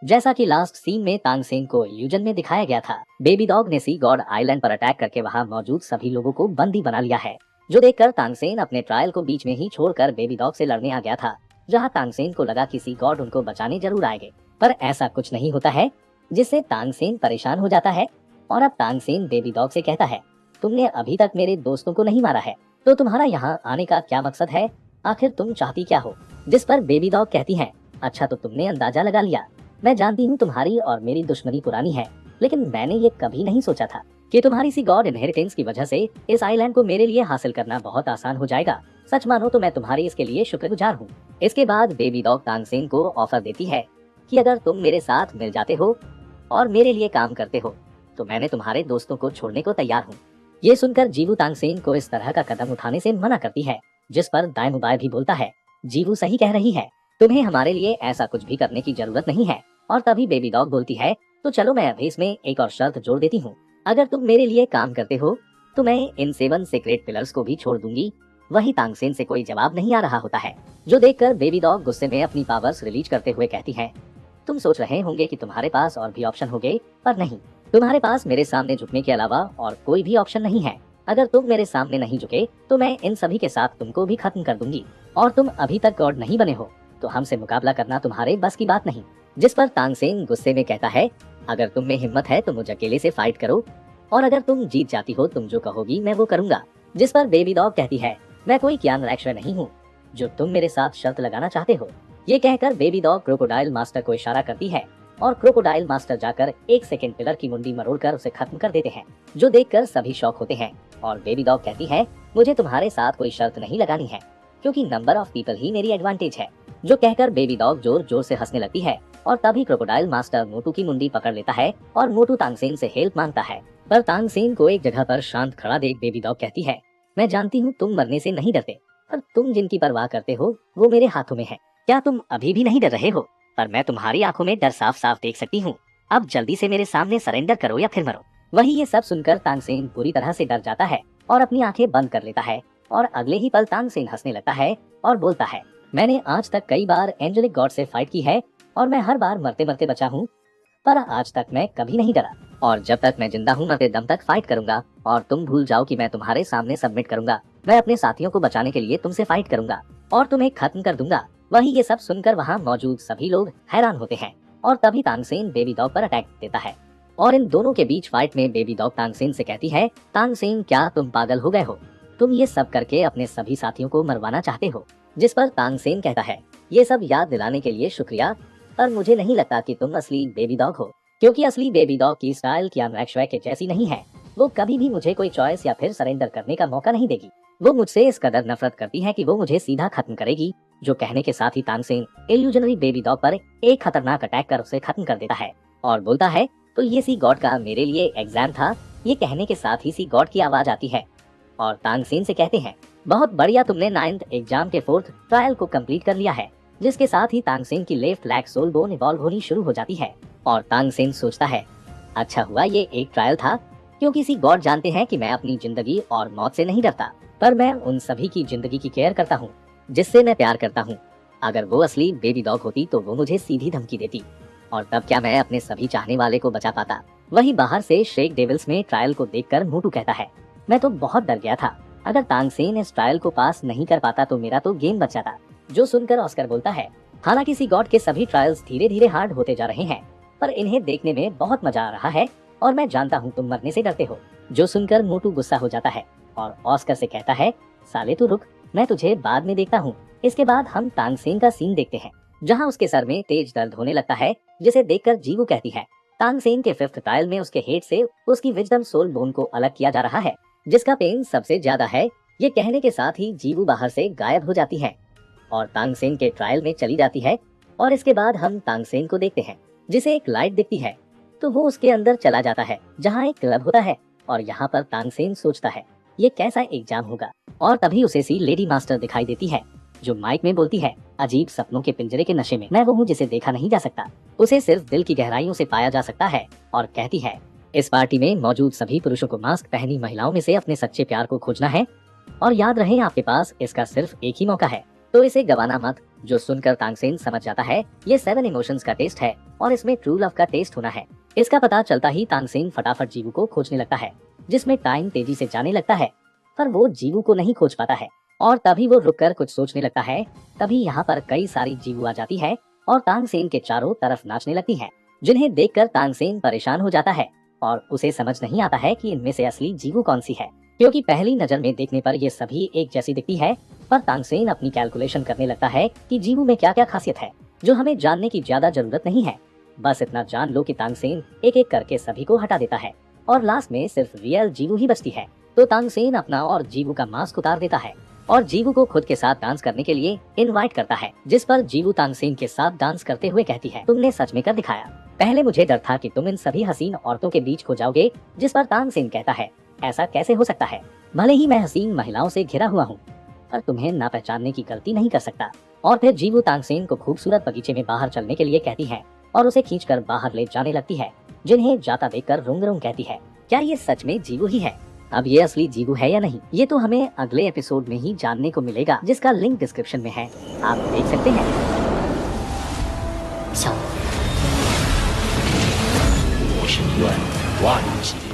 जैसा कि last scene में तांगसेन को इल्यूजन में दिखाया गया था, बेबी डॉग ने सी गॉड आइलैंड पर अटैक करके वहां मौजूद सभी लोगों को बंदी बना लिया है। जो देखकर तांगसेन अपने ट्रायल को बीच में ही छोड़कर बेबी डॉग से लड़ने आ गया था, जहां तांगसेन को लगा कि सी गॉड उनको बचाने जरूर आएंगे, पर ऐसा कुछ नहीं होता है, जिससे तांगसेन परेशान हो जाता है। और अब तांगसेन बेबी डॉग से कहता है, तुमने अभी तक मेरे दोस्तों को नहीं मारा है, तो तुम्हारा यहाँ आने का क्या मकसद है? आखिर तुम चाहती क्या हो? जिस पर बेबी डॉग कहती है, अच्छा तो तुमने अंदाजा लगा लिया। मैं जानती हूँ तुम्हारी और मेरी दुश्मनी पुरानी है, लेकिन मैंने ये कभी नहीं सोचा था कि तुम्हारी सी गॉड इनहेरिटेंस की वजह से इस आइलैंड को मेरे लिए हासिल करना बहुत आसान हो जाएगा। सच मानो तो मैं तुम्हारी इसके लिए शुक्रगुजार हूँ। इसके बाद बेबी डॉग तांगसेन को ऑफर देती है कि अगर तुम मेरे साथ मिल जाते हो और मेरे लिए काम करते हो, तो मैंने तुम्हारे दोस्तों को छोड़ने को तैयार हूँ। ये सुनकर जीवू तांगसेन को इस तरह का कदम उठाने से मना करती है, जिस पर दाएमुबाय भी बोलता है, जीवू सही कह रही है, तुम्हें हमारे लिए ऐसा कुछ भी करने की जरूरत नहीं है। और तभी बेबी डॉग बोलती है, तो चलो मैं अभी इसमें एक और शर्त जोड़ देती हूँ, अगर तुम मेरे लिए काम करते हो तो मैं इन 7 सीक्रेट पिलर्स को भी छोड़ दूंगी। वही तांगसेन से कोई जवाब नहीं आ रहा होता है, जो देखकर बेबी डॉग गुस्से में अपनी पावर्स रिलीज करते हुए कहती है, तुम सोच रहे होंगे कि तुम्हारे पास और भी ऑप्शन होंगे, पर नहीं, तुम्हारे पास मेरे सामने झुकने के अलावा और कोई भी ऑप्शन नहीं है। अगर तुम मेरे सामने नहीं झुके तो मैं इन सभी के साथ तुमको भी खत्म कर दूंगी, और तुम अभी तक गॉड नहीं बने हो, तो हमसे मुकाबला करना तुम्हारे बस की बात नहीं। जिस पर तांगसेन गुस्से में कहता है, अगर तुम में हिम्मत है तो मुझ अकेले से फाइट करो, और अगर तुम जीत जाती हो तुम जो कहोगी मैं वो करूंगा। जिस पर बेबी डॉग कहती है, मैं कोई क्यान रैक्शर नहीं हूँ जो तुम मेरे साथ शर्त लगाना चाहते हो। ये कहकर बेबी डॉग क्रोकोडाइल मास्टर को इशारा करती है, और क्रोकोडाइल मास्टर जाकर एक सेकंड पिलर की मुंडी मरोड़कर उसे खत्म कर देते हैं, जो देखकर सभी शॉक होते हैं। और बेबी डॉग कहती है, मुझे तुम्हारे साथ कोई शर्त नहीं लगानी है, क्योंकि नंबर ऑफ पीपल ही मेरी एडवांटेज है। जो कहकर बेबी डॉग जोर जोर से हंसने लगती है, और तभी क्रोकोडाइल मास्टर मोटू की मुंडी पकड़ लेता है और मोटू तांगसेन से हेल्प मांगता है। पर तांगसेन को एक जगह पर शांत खड़ा देख बेबी डॉग कहती है, मैं जानती हूँ तुम मरने से नहीं डरते, पर तुम जिनकी परवाह करते हो वो मेरे हाथों में है। क्या तुम अभी भी नहीं डर रहे हो? पर मैं तुम्हारी आंखों में डर साफ साफ देख सकती हूँ। अब जल्दी से मेरे सामने सरेंडर करो या फिर मरो। वही ये सब सुनकर तांगसेन पूरी तरह से डर जाता है और अपनी आंखें बंद कर लेता है, और अगले ही पल तांगसेन हंसने लगता है और बोलता है, मैंने आज तक कई बार एंजेलिक गॉड से फाइट की है और मैं हर बार मरते मरते बचा हूँ, पर आज तक मैं कभी नहीं डरा, और जब तक मैं जिंदा हूँ मरते दम तक फाइट करूंगा। और तुम भूल जाओ कि मैं तुम्हारे सामने सबमिट करूंगा, मैं अपने साथियों को बचाने के लिए तुमसे फाइट करूंगा और तुम्हें खत्म कर दूंगा। वही ये सब सुनकर वहाँ मौजूद सभी लोग हैरान होते हैं, और तभी तांगसेन बेबी डॉग पर अटैक देता है, और इन दोनों के बीच फाइट में बेबी डॉग तांगसेन से कहती है, तांगसेन क्या तुम पागल हो गए हो? तुम ये सब करके अपने सभी साथियों को मरवाना चाहते हो? जिस पर तांगसेन कहता है, ये सब याद दिलाने के लिए शुक्रिया, पर मुझे नहीं लगता कि तुम असली बेबी डॉग हो, क्योंकि असली बेबी डॉग की स्टाइल कियान रैक्शवे के जैसी नहीं है। वो कभी भी मुझे कोई चॉइस या फिर सरेंडर करने का मौका नहीं देगी। वो मुझसे इस कदर नफरत करती है कि वो मुझे सीधा खत्म करेगी। जो कहने के साथ ही तांगसेन इल्यूजनरी बेबी डॉग पर एक खतरनाक अटैक कर उसे खत्म कर देता है और बोलता है, तो ये सी गॉड का मेरे लिए एग्जाम था। ये कहने के साथ ही सी गॉड की आवाज आती है और तांगसेन से कहते हैं, बहुत बढ़िया, तुमने 9th एग्जाम के 4th ट्रायल को कंप्लीट कर लिया है। जिसके साथ ही तांगसेन की left leg sole bone involve होनी शुरू हो जाती है, और तांगसेन सोचता है, अच्छा हुआ ये एक ट्रायल था, क्योंकि सी गॉड जानते हैं कि मैं अपनी जिंदगी और मौत से नहीं डरता, पर मैं उन सभी की जिंदगी की केयर करता हूँ जिससे मैं प्यार करता हूँ। अगर वो असली बेबी डॉग होती तो वो मुझे सीधी धमकी देती, और तब क्या मैं अपने सभी चाहने वाले को बचा पाता। वही बाहर से श्रेक डेविल्स में ट्रायल को देखकर मोटू कहता है, मैं तो बहुत डर गया था, अगर तांगसेन इस ट्रायल को पास नहीं कर पाता तो मेरा तो गेम बच जाता। जो सुनकर ऑस्कर बोलता है, हालांकि सी गॉड के सभी ट्रायल्स धीरे धीरे हार्ड होते जा रहे हैं, पर इन्हें देखने में बहुत मजा आ रहा है, और मैं जानता हूँ तुम मरने से डरते हो। जो सुनकर मोटू गुस्सा हो जाता है और ऑस्कर से कहता है, साले तू रुक, मैं तुझे बाद में देखता हूँ। इसके बाद हम तांगसेन का सीन देखते हैं, जहाँ उसके सर में तेज दर्द होने लगता है, जिसे देखकर जीवू कहती है, तांगसेन के 5th ट्रायल में उसके हेड से उसकी विजडम सोल बोन को अलग किया जा रहा है, जिसका पेन सबसे ज्यादा है। ये कहने के साथ ही जीवू बाहर से गायब हो जाती है और तांगसेन के ट्रायल में चली जाती है। और इसके बाद हम तांगसेन को देखते हैं, जिसे एक लाइट दिखती है, तो वो उसके अंदर चला जाता है जहाँ एक क्लब होता है, और यहाँ पर तांगसेन सोचता है, ये कैसा एग्जाम होगा। और तभी उसे सी लेडी मास्टर दिखाई देती है, जो माइक में बोलती है, अजीब सपनों के पिंजरे के नशे में मैं वो हूँ जिसे देखा नहीं जा सकता, उसे सिर्फ दिल की गहराइयों से पाया जा सकता है। और कहती है, इस पार्टी में मौजूद सभी पुरुषों को मास्क पहनी महिलाओं में से अपने सच्चे प्यार को खोजना है, और याद रहे आपके पास इसका सिर्फ एक ही मौका है, तो इसे गवाना मत। जो सुनकर तांगसेन समझ जाता है ये 7 इमोशंस का टेस्ट है और इसमें ट्रू लव का टेस्ट होना है। इसका पता चलता ही तांगसेन फटाफट जीवू को खोजने लगता है, जिसमें टाइम तेजी से जाने लगता है, पर वो जीवू को नहीं खोज पाता है और तभी वो रुककर कुछ सोचने लगता है। तभी यहाँ पर कई सारी जीवू आ जाती है और तांगसेन के चारों तरफ नाचने लगती हैं, जिन्हें देखकर तांगसेन परेशान हो जाता है और उसे समझ नहीं आता है कि इनमें से असली जीवू कौन सी है, क्योंकि पहली नजर में देखने पर ये सभी एक जैसी दिखती है। पर तांगसेन अपनी कैलकुलेशन करने लगता है कि जीवू में क्या क्या खासियत है जो हमें जानने की ज्यादा जरूरत नहीं है। बस इतना जान लो कि तांगसेन एक एक करके सभी को हटा देता है और लास्ट में सिर्फ रियल जीवू ही बचती है। तो तांगसेन अपना और जीवू का मास्क उतार देता है और जीवू को खुद के साथ डांस करने के लिए इनवाइट करता है, जिस पर जीवू तांगसेन के साथ डांस करते हुए कहती है, तुमने सच में कर दिखाया। पहले मुझे डर था कि तुम इन सभी हसीन औरतों के बीच खो जाओगे। जिस पर तांगसेन कहता है, ऐसा कैसे हो सकता है, भले ही मैं हसीन महिलाओं से घिरा हुआ हूँ, पर तुम्हें ना पहचानने की गलती नहीं कर सकता। और फिर जीवू तांगसेन को खूबसूरत बगीचे में बाहर चलने के लिए कहती है और उसे खींचकर बाहर ले जाने लगती है, जिन्हें जाता देखकर रुंग रुंग कहती है, क्या ये सच में जीवू ही है? अब ये असली जीवू है या नहीं, ये तो हमें अगले एपिसोड में ही जानने को मिलेगा, जिसका लिंक डिस्क्रिप्शन में है, आप देख सकते हैं। 我是愿万劫。